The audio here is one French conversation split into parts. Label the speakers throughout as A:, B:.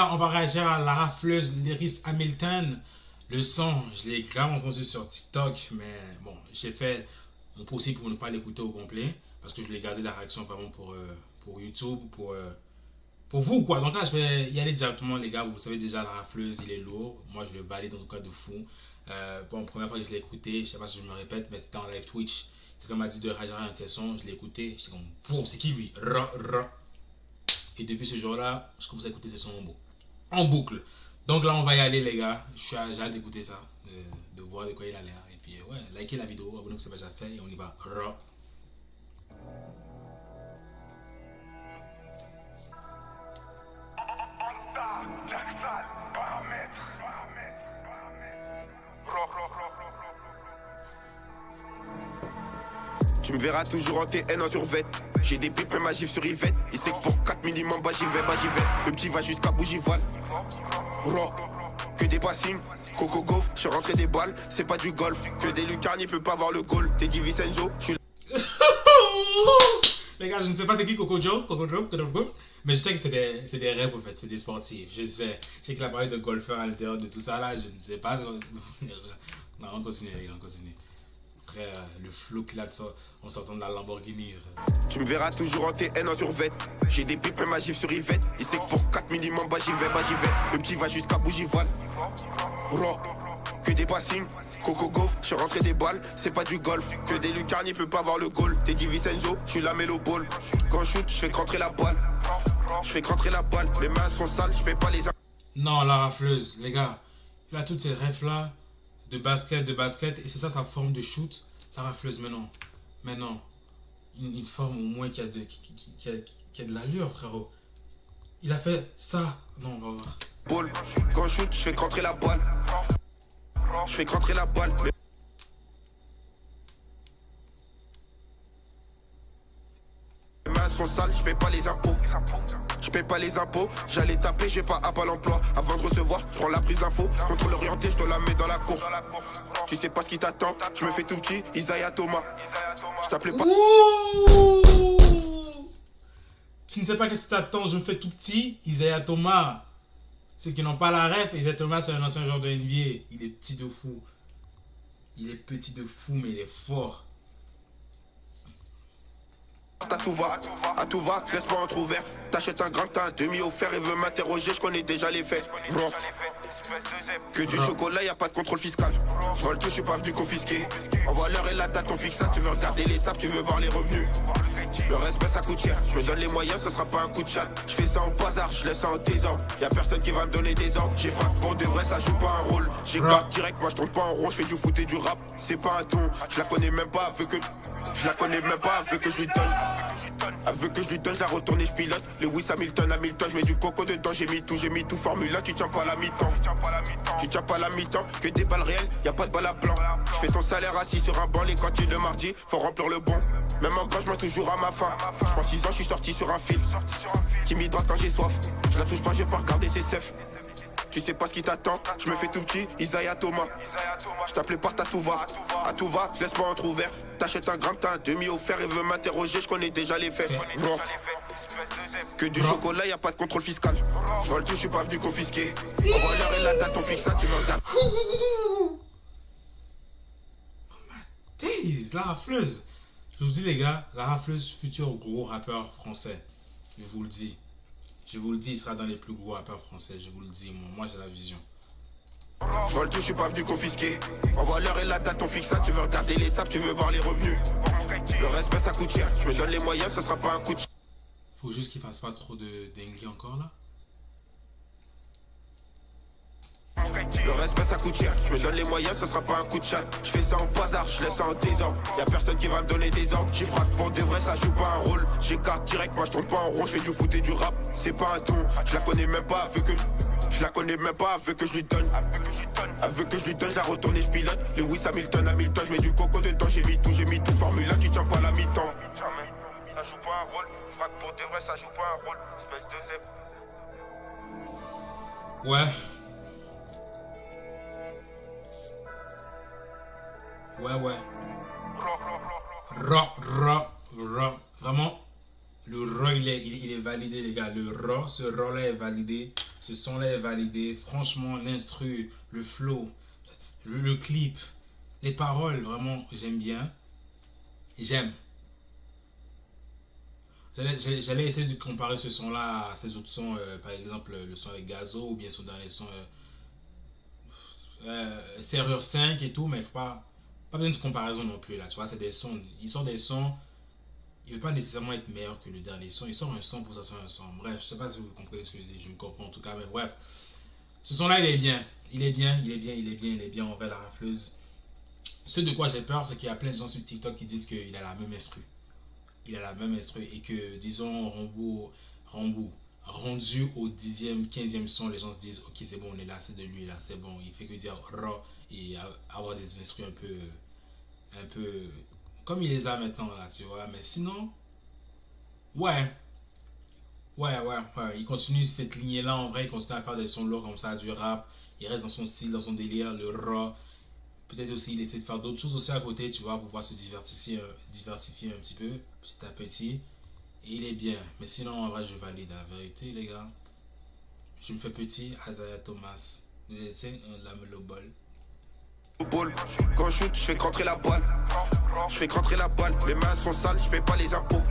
A: On va réagir à la rafleuse Lyrisse Hamilton. Le son, je l'ai grave entendu sur TikTok, mais bon, j'ai fait mon possible pour ne pas l'écouter au complet, parce que je voulais garder la réaction vraiment pour YouTube, pour vous quoi. Donc là, je vais y aller directement, les gars. Vous savez déjà, la rafleuse, il est lourd. Moi, je le valide en tout cas de fou. Bon, première fois que je l'ai écouté, je sais pas si je me répète, mais c'était en live Twitch. Quelqu'un m'a dit de réagir à un de ses sons, je l'ai écouté. J'étais comme, boum, c'est qui lui? Et depuis ce jour-là, je commence à écouter ses sons en boucle. Donc là, on va y aller, les gars. J'ai hâte d'écouter ça, de voir de quoi il a l'air. Et puis, ouais, likez la vidéo, abonnez-vous si c'est pas déjà fait, et on y va.
B: Tu me verras toujours en TN en survêt. J'ai des pipes et ma gifle sur Yvette. Il sait que pour 4 minimum, bah j'y vais. Le petit va jusqu'à Bougival. Que des passings, Coco Gauff, je suis rentré des balles, c'est pas du golf. Que des lucarnes, il peut pas voir le goal. T'es dit Vincenzo, je suis
A: Les gars, je ne sais pas c'est qui Coco Joe, mais je sais que c'est des rêves en fait, c'est des sportifs. Je sais qu'il a parlé de golfeurs à l'intérieur de tout ça là, je ne sais pas. Non, on continue les gars, on continue. Après, le flou qu'il a en sortant de la Lamborghini.
B: Tu me verras toujours en TN en survêt. J'ai des pipes et ma gifle sur Yvette. Il sait que pour 4 minimum, bah j'y vais. Le petit va jusqu'à Bougival. Que des passings, Coco Gauff, je suis rentré des balles, c'est pas du golf. Que des lucarnes, il peut pas voir le goal. T'es dit Vincenzo, je suis la mélo ball. Quand je shoot, je fais rentrer la balle. Mes mains sont sales, je fais pas les...
A: Non, la rafleuse, les gars, il a toutes ces rêves là de basket, et c'est ça sa forme de shoot, la rafleuse. Mais non, une forme au moins qui a de l'allure, frérot. Il a fait ça. Non, on va voir.
B: Ball. Quand je shoot, je fais rentrer la balle. Mes mains sont sales, je paye pas les impôts. J'allais taper, j'ai pas à Pôle emploi. Avant de recevoir, je prends la prise d'info. Contrôle orienté, je te la mets dans la course. Tu sais pas ce qui t'attend, je me fais tout petit, Isaiah Thomas. Je t'appelais pas.
A: Ouh, tu ne sais pas qu'est-ce qui t'attend, je me fais tout petit, Isaiah Thomas. Ceux qui n'ont pas la ref, Isaiah Thomas c'est un ancien joueur de NBA. Il est petit de fou. Il est petit de fou, mais il est fort.
B: À tout va, laisse pas entrouvert. T'achètes un grand teint, demi offert et veut m'interroger, je connais déjà les faits. Que du chocolat, y a pas de contrôle fiscal. Vol tout, je suis pas venu confisquer. Envoie l'heure et la date, ton fixa. Tu veux regarder les sables, tu veux voir les revenus. Le respect ça coûte cher, je me donne les moyens, ce sera pas un coup de chat. Je fais ça en hasard, je laisse ça en désordre. Y'a personne qui va me donner des ordres. J'ai frappe pour de vrai, ça joue pas un rôle. J'ai carte direct, moi je tourne pas en rond, je fais du foot et du rap. C'est pas un don, je la connais même pas, veut que je lui donne. Veut que je lui donne, je la retourne et je pilote. Lewis Hamilton, je mets du coco dedans, j'ai mis tout Formule 1, tu tiens pas la mi-temps. Que des balles réelles, y a pas de balle à blanc. Je fais ton salaire assis sur un banc, les cantines le mardi, faut remplir le bon. Même en gras, je mange toujours à ma faim. Je prends 6 ans, je suis sorti sur un fil qui m'hydrate quand j'ai soif. Je la touche pas, je vais pas regarder ses seufs. Tu sais pas ce qui t'attend, je me fais tout petit, Isaiah Thomas. Je t'appelais par à tout va, laisse pas entrouvert. T'achètes un grand teint, demi offert et veut m'interroger, je connais déjà les faits. Non. Que du chocolat, y a pas de contrôle fiscal. Je vole tout, je suis pas venu confisquer. Envoie l'heure et la date, ton fixa, tu veux regarder.
A: La rafleuse. Je vous dis les gars, la rafleuse, futur gros rappeur français. Je vous le dis. Il sera dans les plus gros rappeurs français. Je vous le dis, moi j'ai la vision.
B: Je vole tout, je suis pas venu confisquer. Envoie l'heure et la date, ton fixa, tu veux regarder les sables, tu veux voir les revenus. Le respect ça coûte cher, je me donne les moyens, ça sera pas un coup de...
A: Faut juste qu'il fasse pas trop de dinguerie encore là.
B: Le respect ça coûte cher, je me donne les moyens, ça sera pas un coup de chat. Je fais ça en hasard, je laisse ça en désordre. Y'a personne qui va me donner des ordres. J'y frappe pour de vrai, ça joue pas un rôle. J'ai carte direct, moi je tourne pas en rond, je fais du foot et du rap. C'est pas un ton, je la connais même pas, veut que je lui donne. Veut que je lui donne, je la retourne et je pilote. Lewis Hamilton, je mets du coco dedans, j'ai mis tout Formule 1, tu tiens pas la mi-temps. Ça joue pas un rôle, frappe pour de vrai, ça joue pas un rôle. Espèce de zèbre.
A: Ouais. Vraiment, le raw il est validé, les gars. Le raw, ce raw-là est validé. Ce son-là est validé. Franchement, l'instru, le flow, le clip, les paroles, vraiment, j'aime bien. J'aime. J'allais essayer de comparer ce son-là à ces autres sons, par exemple le son avec Gazo ou bien son dernier son Serrure 5 et tout, mais faut pas besoin de comparaison non plus là, tu vois, c'est des sons, ils sortent des sons, il ne veut pas nécessairement être meilleur que le dernier son, il sort un son pour ça sort un son, bref, je sais pas si vous comprenez ce que je dis, je me comprends en tout cas, mais bref, ce son-là il est bien, il est bien envers la rafleuse. Ce de quoi j'ai peur, c'est qu'il y a plein de gens sur TikTok qui disent qu'il a la même instru. Il a la même instru et que, disons, rendu au 10e, 15e son, les gens se disent ok, c'est bon, on est là, c'est de lui là, c'est bon. Il fait que dire raw et avoir des instrus un peu comme il les a maintenant là, tu vois. Mais sinon, ouais, il continue cette lignée là en vrai, il continue à faire des sons lourds comme ça, du rap. Il reste dans son style, dans son délire, le raw. Peut-être aussi il essaie de faire d'autres choses aussi à côté, tu vois, pour pouvoir se diversifier un petit peu, petit à petit. Et il est bien. Mais sinon, en vrai, je valide la vérité, les gars. Je me fais petit, Isaiah Thomas. La Melo Ball.
B: Quand je shoot, je fais rentrer la balle. Je fais rentrer la balle. Mes mains sont sales, je paye pas les impôts.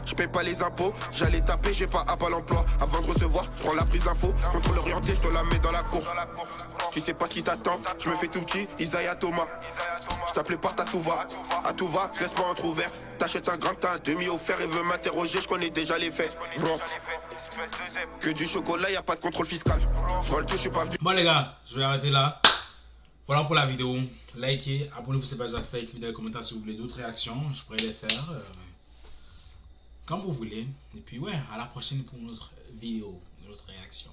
B: Je paye pas les impôts, j'allais taper, j'ai pas à l'emploi. Avant de recevoir, je prends la prise d'info. Contrôle orienté, je te la mets dans la course. Tu sais pas ce qui t'attend, je me fais tout petit, Isaiah Thomas. Je t'appelais par à tout va, laisse pas entrouvert. T'achètes un gratin, demi offert et veut m'interroger, je connais déjà les faits. Bro. Que du chocolat, y a pas de contrôle fiscal. Vole tout, je suis pas venu.
A: Bon les gars, je vais arrêter là. Voilà pour la vidéo. Likez, abonnez-vous si ce n'est pas déjà fait, écrivez dans les commentaires si vous voulez d'autres réactions. Je pourrais les faire comme vous voulez. Et puis ouais, à la prochaine pour une autre vidéo, une autre réaction.